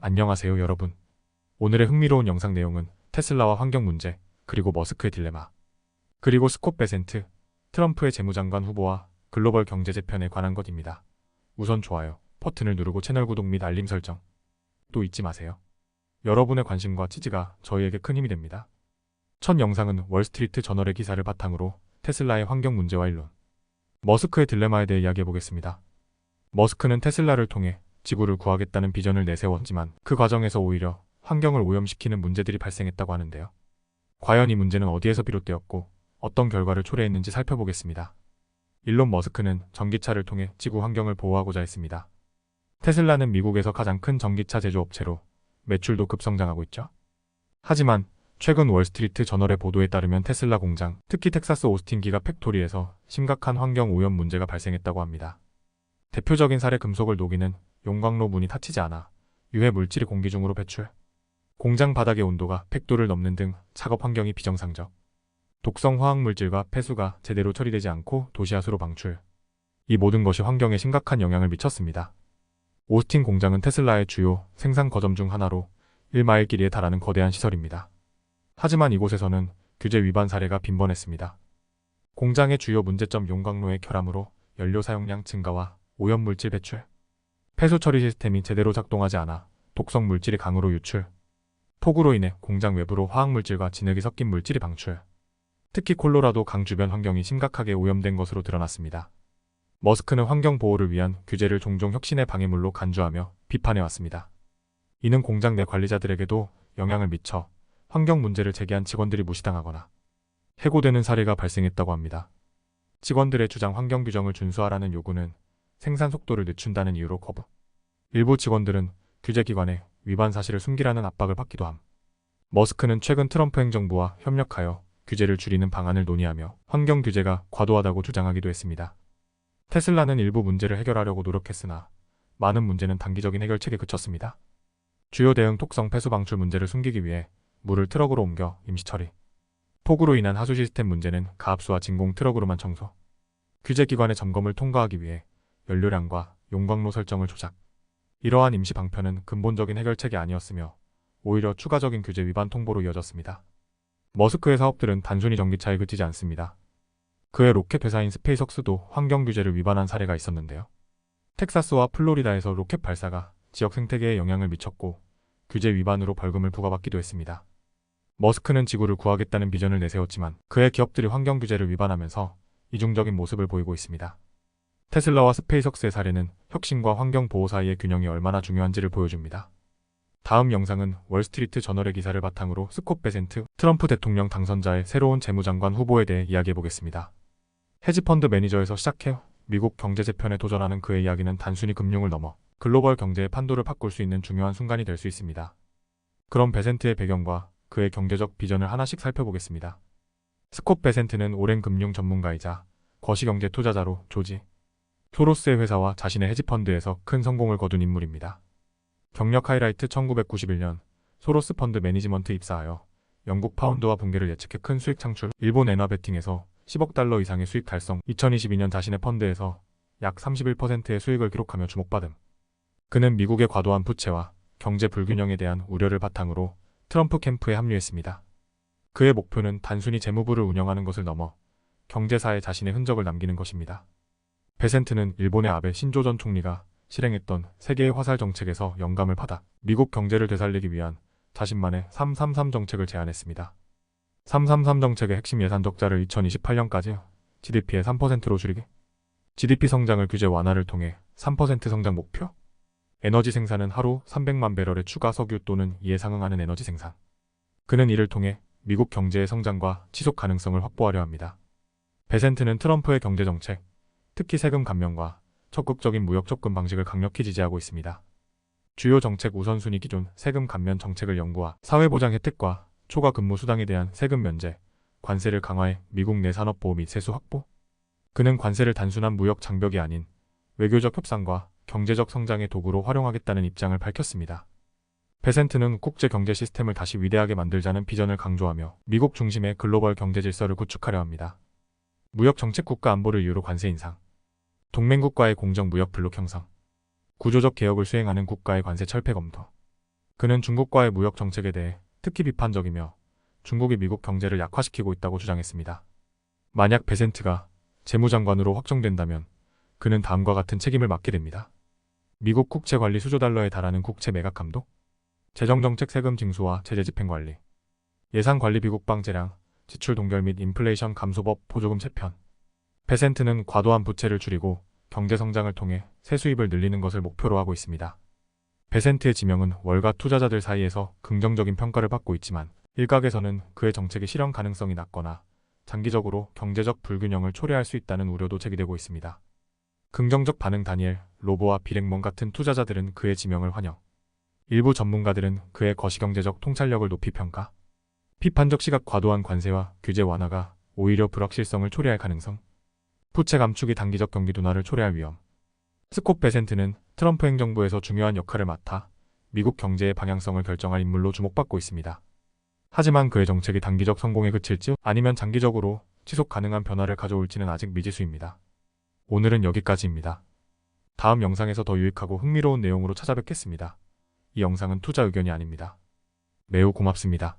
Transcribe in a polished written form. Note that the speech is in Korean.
안녕하세요 여러분. 오늘의 흥미로운 영상 내용은 테슬라와 환경 문제, 그리고 머스크의 딜레마, 그리고 스콧 베센트, 트럼프의 재무장관 후보와 글로벌 경제 재편에 관한 것입니다. 우선 좋아요 버튼을 누르고 채널 구독 및 알림 설정 또 잊지 마세요. 여러분의 관심과 지지가 저희에게 큰 힘이 됩니다. 첫 영상은 월스트리트 저널의 기사를 바탕으로 테슬라의 환경 문제와 일론, 머스크의 딜레마에 대해 이야기해보겠습니다. 머스크는 테슬라를 통해 지구를 구하겠다는 비전을 내세웠지만 그 과정에서 오히려 환경을 오염시키는 문제들이 발생했다고 하는데요. 과연 이 문제는 어디에서 비롯되었고 어떤 결과를 초래했는지 살펴보겠습니다. 일론 머스크는 전기차를 통해 지구 환경을 보호하고자 했습니다. 테슬라는 미국에서 가장 큰 전기차 제조업체로 매출도 급성장하고 있죠. 하지만 최근 월스트리트 저널의 보도에 따르면 테슬라 공장, 특히 텍사스 오스틴 기가 팩토리에서 심각한 환경 오염 문제가 발생했다고 합니다. 대표적인 사례 금속을 녹이는 용광로 문이 닫히지 않아 유해 물질이 공기 중으로 배출, 공장 바닥의 온도가 100도를 넘는 등 작업 환경이 비정상적, 독성 화학 물질과 폐수가 제대로 처리되지 않고 도시하수로 방출, 이 모든 것이 환경에 심각한 영향을 미쳤습니다. 오스틴 공장은 테슬라의 주요 생산 거점 중 하나로 1마일 길이에 달하는 거대한 시설입니다. 하지만 이곳에서는 규제 위반 사례가 빈번했습니다. 공장의 주요 문제점 용광로의 결함으로 연료 사용량 증가와 오염물질 배출, 폐수 처리 시스템이 제대로 작동하지 않아 독성 물질이 강으로 유출, 폭우로 인해 공장 외부로 화학물질과 진흙이 섞인 물질이 방출, 특히 콜로라도 강 주변 환경이 심각하게 오염된 것으로 드러났습니다. 머스크는 환경 보호를 위한 규제를 종종 혁신의 방해물로 간주하며 비판해왔습니다. 이는 공장 내 관리자들에게도 영향을 미쳐 환경 문제를 제기한 직원들이 무시당하거나 해고되는 사례가 발생했다고 합니다. 직원들의 주장 환경 규정을 준수하라는 요구는 생산 속도를 늦춘다는 이유로 거부. 일부 직원들은 규제기관에 위반 사실을 숨기라는 압박을 받기도 함. 머스크는 최근 트럼프 행정부와 협력하여 규제를 줄이는 방안을 논의하며 환경 규제가 과도하다고 주장하기도 했습니다. 테슬라는 일부 문제를 해결하려고 노력했으나 많은 문제는 단기적인 해결책에 그쳤습니다. 주요 대응 독성 폐수 방출 문제를 숨기기 위해 물을 트럭으로 옮겨 임시 처리, 폭우로 인한 하수 시스템 문제는 가압수와 진공 트럭으로만 청소, 규제기관의 점검을 통과하기 위해 연료량과 용광로 설정을 조작. 이러한 임시 방편은 근본적인 해결책이 아니었으며 오히려 추가적인 규제 위반 통보로 이어졌습니다. 머스크의 사업들은 단순히 전기차에 그치지 않습니다. 그의 로켓 회사인 스페이스X도 환경 규제를 위반한 사례가 있었는데요. 텍사스와 플로리다에서 로켓 발사가 지역 생태계에 영향을 미쳤고 규제 위반으로 벌금을 부과받기도 했습니다. 머스크는 지구를 구하겠다는 비전을 내세웠지만 그의 기업들이 환경 규제를 위반하면서 이중적인 모습을 보이고 있습니다. 테슬라와 스페이스X의 사례는 혁신과 환경 보호 사이의 균형이 얼마나 중요한지를 보여줍니다. 다음 영상은 월스트리트 저널의 기사를 바탕으로 스콧 베센트, 트럼프 대통령 당선자의 새로운 재무장관 후보에 대해 이야기해보겠습니다. 헤지펀드 매니저에서 시작해 미국 경제 재편에 도전하는 그의 이야기는 단순히 금융을 넘어 글로벌 경제의 판도를 바꿀 수 있는 중요한 순간이 될 수 있습니다. 그럼 베센트의 배경과 그의 경제적 비전을 하나씩 살펴보겠습니다. 스콧 베센트는 오랜 금융 전문가이자 거시경제 투자자로 조지 소로스의 회사와 자신의 헤지펀드에서 큰 성공을 거둔 인물입니다. 경력 하이라이트 1991년 소로스 펀드 매니지먼트 입사하여 영국 파운드와 붕괴를 예측해 큰 수익 창출, 일본 엔화 베팅에서 10억 달러 이상의 수익 달성, 2022년 자신의 펀드에서 약 31%의 수익을 기록하며 주목받음. 그는 미국의 과도한 부채와 경제 불균형에 대한 우려를 바탕으로 트럼프 캠프에 합류했습니다. 그의 목표는 단순히 재무부를 운영하는 것을 넘어 경제사에 자신의 흔적을 남기는 것입니다. 베센트는 일본의 아베 신조 전 총리가 실행했던 세계의 화살 정책에서 영감을 받아 미국 경제를 되살리기 위한 자신만의 333 정책을 제안했습니다. 333 정책의 핵심 예산 적자를 2028년까지 GDP의 3%로 줄이기, GDP 성장을 규제 완화를 통해 3% 성장 목표, 에너지 생산은 하루 300만 배럴의 추가 석유 또는 이에 상응하는 에너지 생산. 그는 이를 통해 미국 경제의 성장과 지속 가능성을 확보하려 합니다. 베센트는 트럼프의 경제정책, 특히 세금 감면과 적극적인 무역 접근 방식을 강력히 지지하고 있습니다. 주요 정책 우선순위 기존 세금 감면 정책을 연구와 사회보장 혜택과 초과 근무 수당에 대한 세금 면제, 관세를 강화해 미국 내 산업보호 및 세수 확보. 그는 관세를 단순한 무역 장벽이 아닌 외교적 협상과 경제적 성장의 도구로 활용하겠다는 입장을 밝혔습니다. 베센트는 국제 경제 시스템을 다시 위대하게 만들자는 비전을 강조하며 미국 중심의 글로벌 경제 질서를 구축하려 합니다. 무역 정책 국가 안보를 이유로 관세 인상, 동맹국과의 공정 무역 블록 형성, 구조적 개혁을 수행하는 국가의 관세 철폐 검토, 그는 중국과의 무역 정책에 대해 특히 비판적이며 중국이 미국 경제를 약화시키고 있다고 주장했습니다. 만약 베센트가 재무장관으로 확정된다면 그는 다음과 같은 책임을 맡게 됩니다. 미국 국채 관리 수조 달러에 달하는 국채 매각 감독, 재정정책 세금 징수와 제재 집행 관리, 예산 관리 비국 방제량, 지출 동결 및 인플레이션 감소법 보조금 채편. 베센트는 과도한 부채를 줄이고 경제 성장을 통해 세수입을 늘리는 것을 목표로 하고 있습니다. 베센트의 지명은 월가 투자자들 사이에서 긍정적인 평가를 받고 있지만 일각에서는 그의 정책의 실현 가능성이 낮거나 장기적으로 경제적 불균형을 초래할 수 있다는 우려도 제기되고 있습니다. 긍정적 반응 다니엘, 로보와 비렉몬 같은 투자자들은 그의 지명을 환영. 일부 전문가들은 그의 거시경제적 통찰력을 높이 평가. 비판적 시각 과도한 관세와 규제 완화가 오히려 불확실성을 초래할 가능성. 부채 감축이 단기적 경기 둔화를 초래할 위험. 스콧 베센트는 트럼프 행정부에서 중요한 역할을 맡아 미국 경제의 방향성을 결정할 인물로 주목받고 있습니다. 하지만 그의 정책이 단기적 성공에 그칠지 아니면 장기적으로 지속 가능한 변화를 가져올지는 아직 미지수입니다. 오늘은 여기까지입니다. 다음 영상에서 더 유익하고 흥미로운 내용으로 찾아뵙겠습니다. 이 영상은 투자 의견이 아닙니다. 매우 고맙습니다.